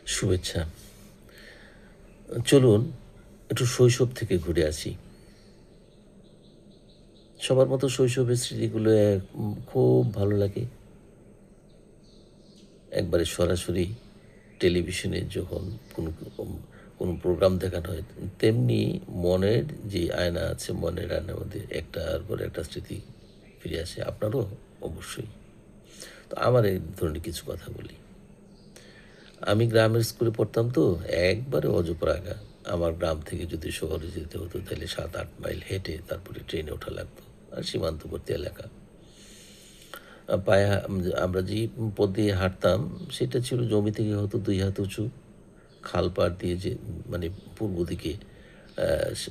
শুভেচ্ছা। চলুন একটু শৈশব থেকে ঘুরে আসি। সবার মতো শৈশবের স্মৃতিগুলো খুব ভালো লাগে। একবারে সরাসরি টেলিভিশনে যখন কোনো উম কোনো প্রোগ্রাম দেখানো হয়, তেমনি মনের যে আয়না আছে, মনের আয়নার মধ্যে একটার পর একটা স্মৃতি ফিরে আসে। আপনারও অবশ্যই। তো আমার এই ধরনের কিছু কথা বলি। আমি গ্রামের স্কুলে পড়তাম তো, একবারে অজপাড়াগা। আমার গ্রাম থেকে যদি শহরে যেতে হতো তাহলে ৭-৮ মাইল হেঁটে তারপরে ট্রেনে ওঠা লাগতো। আর সীমান্তবর্তী এলাকা। পায়ে আমরা যে পথ দিয়ে হাঁটতাম সেটা ছিল জমি থেকে হয়তো ২ হাত উঁচু। খাল পাড় দিয়ে যে মানে পূর্ব দিকে আ সে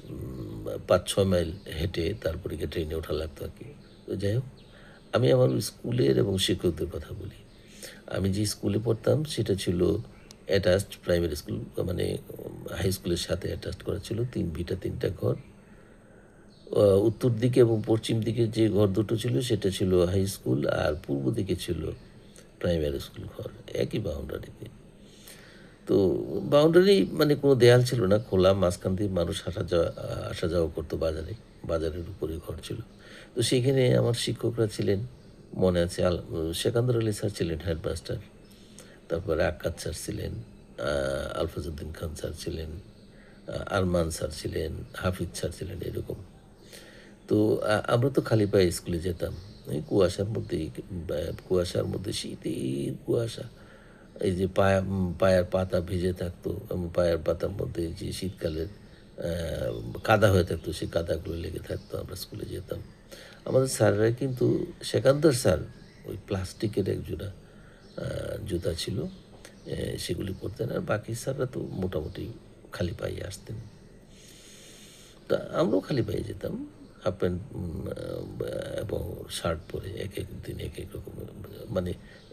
৫-৬ মাইল হেঁটে তারপরে গিয়ে ট্রেনে ওঠা লাগতো আরকি। তো যাই হোক, আমি আমার স্কুলের এবং শিক্ষকদের কথা বলি। আমি যে স্কুলে পড়তাম সেটা ছিল অ্যাটাচড প্রাইমারি স্কুল, মানে হাই স্কুলের সাথে অ্যাটাচড করা ছিল। ৩ ভিটা ৩ টা ঘর। উত্তর দিকে এবং পশ্চিম দিকে যে ঘর দুটো ছিল সেটা ছিল হাই স্কুল, আর পূর্ব দিকে ছিল প্রাইমারি স্কুল ঘর। একই বাউন্ডারিতে। তো বাউন্ডারি মানে কোনো দেয়াল ছিল না, খোলা, মাঝখান দিয়ে মানুষ আসা যাওয়া করতো বাজারে। বাজারের উপরে ঘর ছিল। তো সেখানে আমার শিক্ষকরা ছিলেন, মনে আছে সেকান্দর আলী স্যার ছিলেন হেডমাস্টার। তারপরে আক্কাদ স্যার ছিলেন, আ আলফাজউদ্দিন খান স্যার ছিলেন, আরমান স্যার ছিলেন, হাফিজ স্যার ছিলেন, এরকম। তো আমরা তো খালি পায়ে স্কুলে যেতাম। এই কুয়াশার মধ্যে, কুয়াশার মধ্যে শীতের কুয়াশা। এই যে পায়ের পাতা ভিজে থাকতো এবং পায়ের পাতার মধ্যে যে শীতকালের আ কাদা হয়ে থাকতো, সেই কাদাগুলো লেগে থাকতো। আমরা স্কুলে যেতাম। আমাদের স্যাররা কিন্তু, সেকান্দর স্যার ওই প্লাস্টিকের একজোড়া আ জুতা ছিল। সেগুলি পরতেন। আর বাকি স্যাররা তো মোটামুটি খালি পায়ে আসতেন। তা আমরাও খালি পায়ে যেতাম। হাফ প্যান্ট এবং শার্ট পরে একেক দিন একেক রকমের, মানে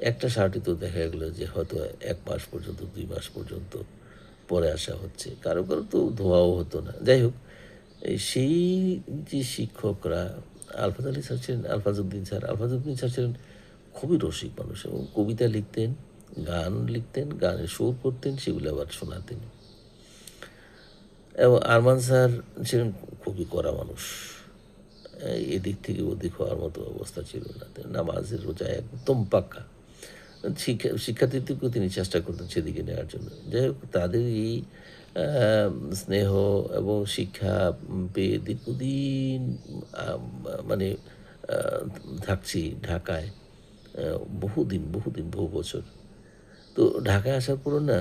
একটা শার্টই তো দেখা গেল যে হয়তো ১ মাস পর্যন্ত, ২ মাস পর্যন্ত পরে আসা হচ্ছে। কারো তো ধোয়াও হতো না। যাই হোক, সেই যে শিক্ষকরা, আলফাজ আলী স্যার ছিলেন, আলফাজউদ্দিন স্যার ছিলেন খুবই রসিক মানুষ এবং কবিতা লিখতেন, গান লিখতেন, গানের সুর করতেন, সেগুলো আবার শোনাতেন। এবং আরমান স্যার ছিলেন খুবই কড়া মানুষ। এদিক থেকে ওদিক হওয়ার মতো অবস্থা ছিল না। নামাজের রোজা একদম পাক্কা। শিক্ষার্থীদেরকেও তিনি চেষ্টা করতেন সেদিকে নেওয়ার জন্য। যাই হোক, তাদের এই আ স্নেহ এবং শিক্ষা পেয়ে দীর্ঘদিন মানে আ থাকছি ঢাকায়। বহুদিন, বহু বছর। তো ঢাকায় আসার পরও না